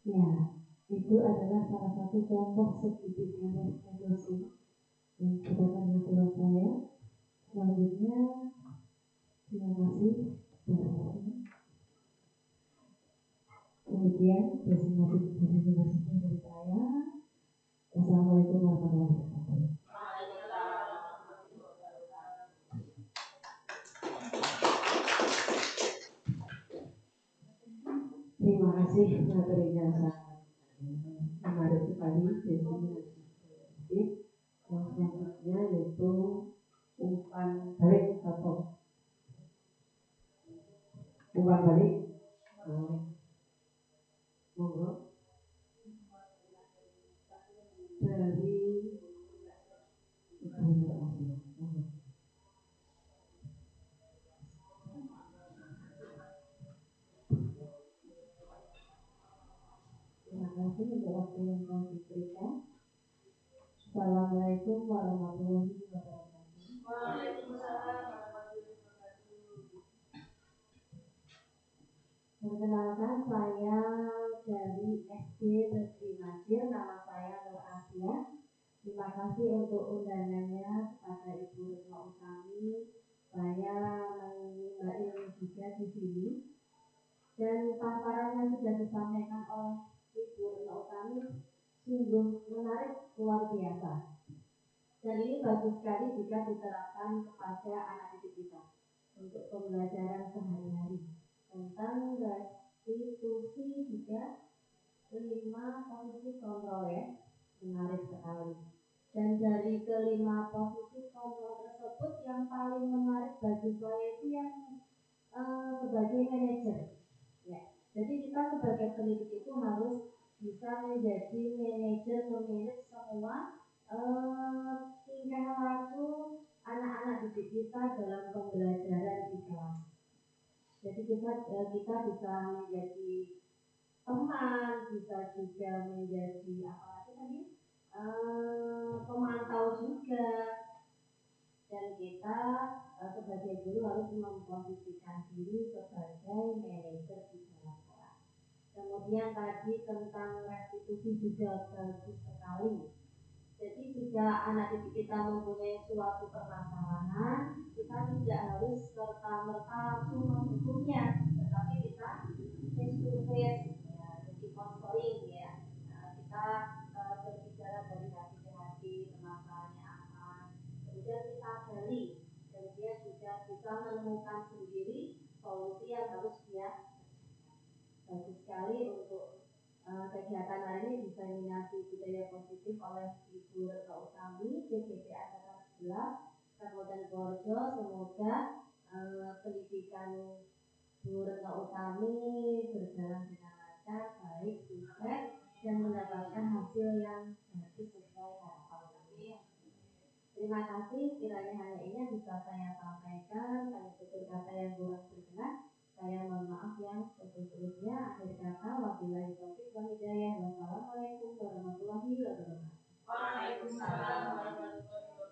Ya, itu adalah salah satu contoh segitiga restitusi yang disebutkan di surat saya. Selanjutnya, terima kasih sudah. Kemudian destinasi dari saya. Assalamualaikum warahmatullahi wabarakatuh. Terima kasih materinya sangat menarik sekali destinasi. Yang selanjutnya yaitu umpan balik atau umpan balik. Monggo dari Ibu Asia. Terima kasih untuk waktu yang telah diberikan. Assalamualaikum warahmatullahi wabarakatuh. Waalaikumsalam warahmatullahi wabarakatuh. Perkenalkan, saya dari SD Negeri Majir, nama saya Nur Asia. Terima kasih untuk undangannya kepada Ibu Retno Utami. Saya menimba ilmu juga di sini. Dan paparan yang sudah disampaikan oleh Ibu Retno Utami sungguh menarik, luar biasa. Dan ini bagus sekali jika diterapkan kepada anak didik kita untuk pembelajaran sehari-hari. Tentang restitusi juga 5 posisi kontrol ya, menarik sekali. Dan dari kelima posisi kontrol tersebut yang paling menarik bagi saya itu yang sebagai manajer ya. pendidik itu harus bisa menjadi manajer, memanage semua tingkah laku anak-anak didik kita dalam pembelajaran di kelas. Jadi kita bisa menjadi teman, bisa juga menjadi apalagi tadi pemantau juga, dan kita sebagai guru harus memposisikan diri sebagai manajer di dalam kelas. Kemudian tadi tentang restitusi juga bagus sekali. Jadi jika anak didik kita mempunyai suatu permasalahan, kita tidak harus serta-merta langsung menghukumnya, tetapi kita face to face, ya, jadi konseling ya. Kita berbicara dari hati ke hati, permasalahannya apa, kemudian kita gali, dan dia juga bisa menemukan sendiri solusi yang harus dia kerjakan. Bagus sekali untuk kegiatan hari ini, diseminasi budaya positif oleh Ibu Retno Utami, CGP Angkatan 11 Kabupaten Purworejo. Semoga pendidikan Bu Retno Utami berjalan dengan lancar, baik, sukses, dan mendapatkan hasil yang bagus sesuai harapan kami. Terima kasih, kiranya hanya ini yang bisa saya sampaikan. Banyak tutur kata yang kurang berkenan, saya mohon maaf yang seterusnya. Akhir kata, wabillahi taufiq wal hidayah. Wassalamualaikum warahmatullahi wabarakatuh. Waalaikumsalam warahmatullahi wabarakatuh.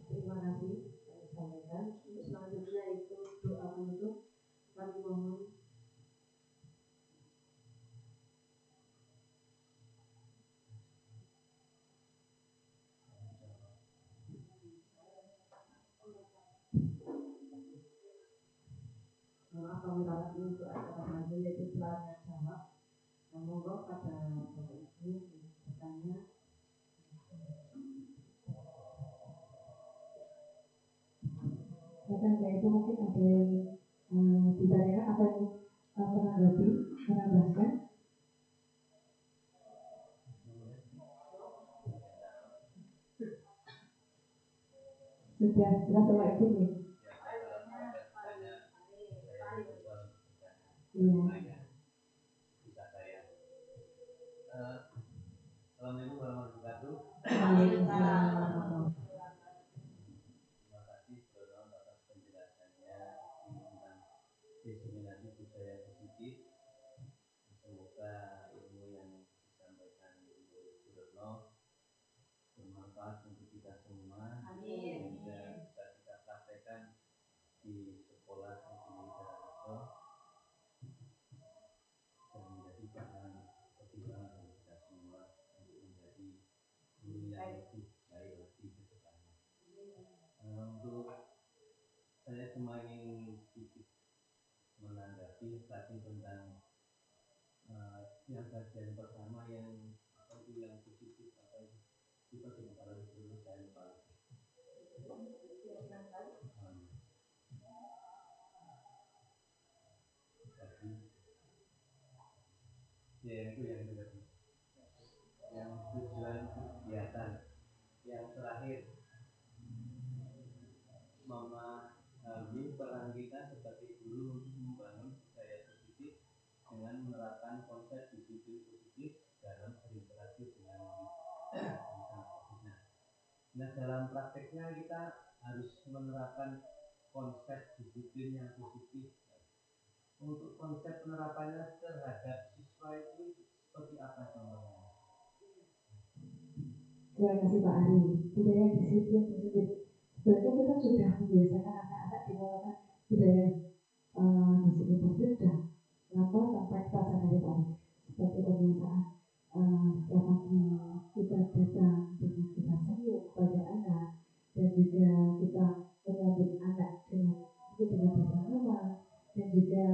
Terima kasih kami sampaikan. Untuk selanjutnya itu doa penutup, kami mohon maaf kami taruh dulu untuk acara selanjutnya yaitu tanya jawab. Nah, monggo pada Bapak Ibu yang bertanya. Silakan Mbak Ibu, mungkin ada yang ditanyakan atau yang menanggapi, menambahkan. Sudah jelas sama Ibu nih. Iya. Assalamualaikum warahmatullahi wabarakatuh. Waalaikumsalam. Terima kasih Brono atas penjelasannya tentang diseminasi budaya positif. Semoga ilmu yang disampaikan Ibu Retno bermanfaat untuk kita semua. Amin. Sehingga bisa kita praktekkan di sekolah di Daranaso dan menjadi bahan pertimbangan bagi kita semua untuk menjadi guru yang lebih baik lagi ke depannya. Untuk saya cuma ingin sedikit menanggapi tadi tentang yang bagian pertama yang apa itu yang positif apa itu kita sebentar lagi dulu saya lupa lagi. Ya yang itu tadi yang tujuan kegiatan yang terakhir memahami peran kita sebagai guru untuk membangun budaya positif dengan menerapkan konsep disiplin positif dalam berinteraksi dengan murid. Nah, dalam prakteknya kita harus menerapkan konsep disiplin yang positif. Untuk konsep penerapannya terhadap siswa itu seperti apa contohnya? Terima kasih Pak Ari. Budaya disiplin positif. Sebenarnya kita sudah membiasakan anak-anak dengan budaya disiplin positif sudah lama tanpa kita sadari tadi. Seperti kebiasaan setiap pagi kita datang dengan kita senyum kepada anak, dan juga kita menyambut anak dengan bersama, dan juga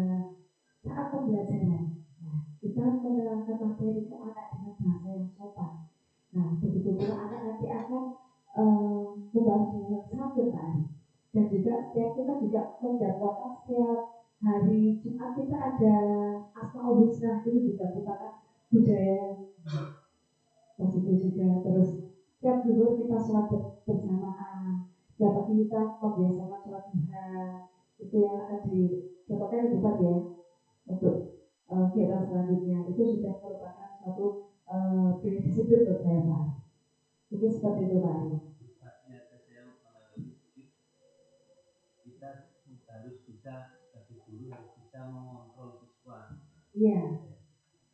saat pembelajaran. Nah, kita menerangkan materi ke anak dengan bahasa yang sopan. Nah, begitu pula anak nanti akan membahas dengan santun tadi. Dan juga setiap kita juga menjadwalkan setiap hari Jumat kita ada Asmaul Husna, itu juga merupakan budaya positif juga. Terus setiap zuhur kita sholat bersamaan. Setiap pagi kita membiasakan sholat itu yang akan dicontohkan di depan ya untuk kegiatan selanjutnya itu sudah merupakan suatu prinsip disiplin buat saya Pak. Mungkin seperti itu Pak Ari. Saya menanggapi sedikit. Kita harus bisa sebagai guru harus bisa mengontrol siswa. Iya.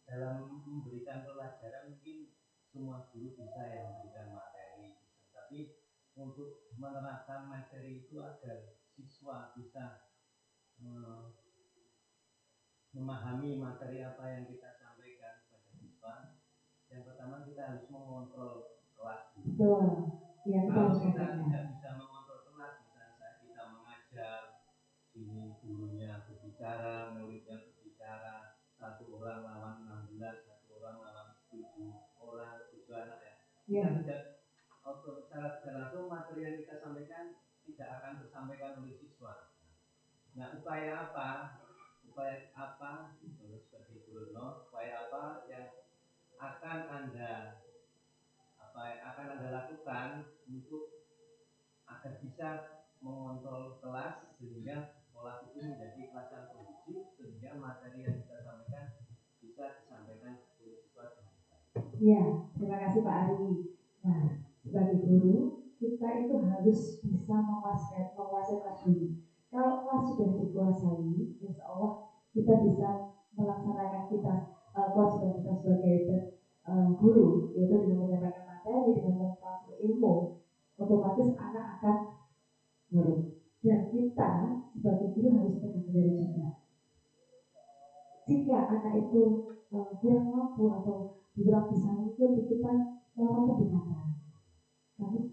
Dalam memberikan pelajaran mungkin semua guru bisa yang memberikan materi, tapi untuk menerapkan materi itu agar siswa bisa memahami materi apa yang kita sampaikan kepada siswa. Yang pertama kita harus mengontrol kelas. Betul. Ya, kalau kita tidak bisa mengontrol kelas, misalnya saat kita mengajar, sini gurunya berbicara, muridnya berbicara, satu orang lawan 16, satu orang lawan 7 orang, 7 anak ya. Kita tidak secara langsung materi yang kita sampaikan tidak akan tersampaikan oleh siswa. Nah, upaya apa sebagai guru upaya apa yang akan Anda lakukan untuk agar bisa mengontrol kelas sehingga kelas itu menjadi kelas yang kondusif sehingga materi yang kita sampaikan bisa disampaikan oleh siswa dengan baik. Iya, terima kasih Pak Ari. Nah, sebagai guru kita itu harus bisa menguasai kelas dulu. Kalau kelas sudah dikuasai, insya Allah kita bisa melaksanakan kewajiban kita sebagai guru, yaitu dengan menyampaikan materi, dengan mentransfer ilmu, otomatis anak akan nurut. Dan kita sebagai guru harus berkendali juga. Jika anak itu kurang mampu atau kurang bisa mengikuti, kita melakukan pendekatan. Kamu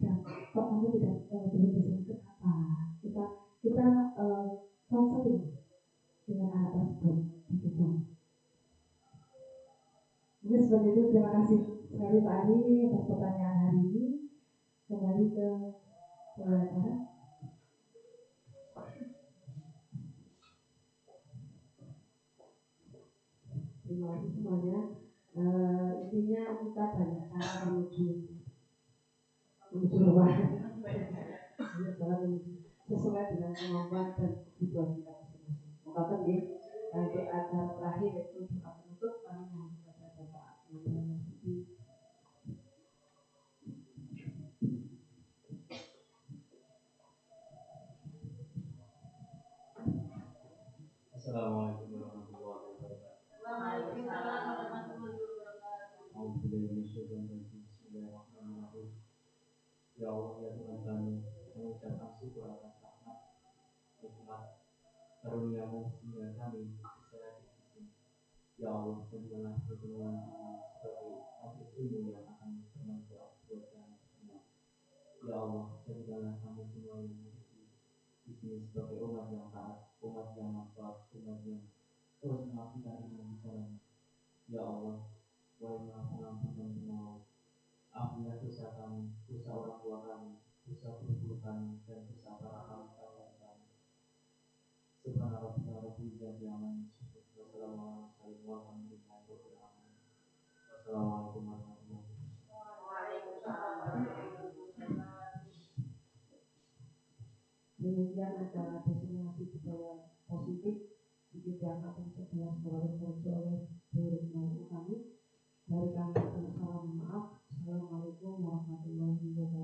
kok kamu tidak belum bisa ikut apa? Kita konseling dengan anak tersebut, begitu. Mungkin seperti itu. Terima kasih sekali Pak Ari atas pertanyaan hari ini. Kembali ke pembicara. Terima kasih semuanya. Intinya kita banyak cara menuju ruang sesuai dengan kemampuan dan kebutuhan kita masing-masing. Moga ya. Untuk acara terakhir itu doa penutup kami mohon kepada Bapak Muhammad Nasuti. Assalamualaikum warahmatullahi wabarakatuh. Waalaikumsalam warahmatullahi wabarakatuh. Bismillahirrahmanirrahim. Ya Allah ya Tuhan kami mengucapkan syukur atas rahmat, nikmat, karuniamu sehingga kami bisa hadir di sini. Ya Allah, jadikanlah pertemuan ini sebagai majelis ilmu yang akan bermanfaat buat kami semua. Ya Allah, jadikanlah kami semua yang hadir di sini sebagai umat yang taat, umat yang manfaat, umat yang terus mengabdikan ilmu di jalanmu. Ya Allah, wahai Maha Pengampun dan Penolong, ampunilah dosa kami, dosa orang tua kami, dosa guru-guru kami, dan dosa para tamu-tamu kami. Subhana rabbika rabbil izzati amma yasifun. Wassalamualaikum warahmatullahi wabarakatuh. Demikian acara destinasi budaya positif di angkatan 11 Kabupaten Purworejo oleh Bu Retno kami. Dari kami salam maaf. Assalamualaikum warahmatullahi wabarakatuh.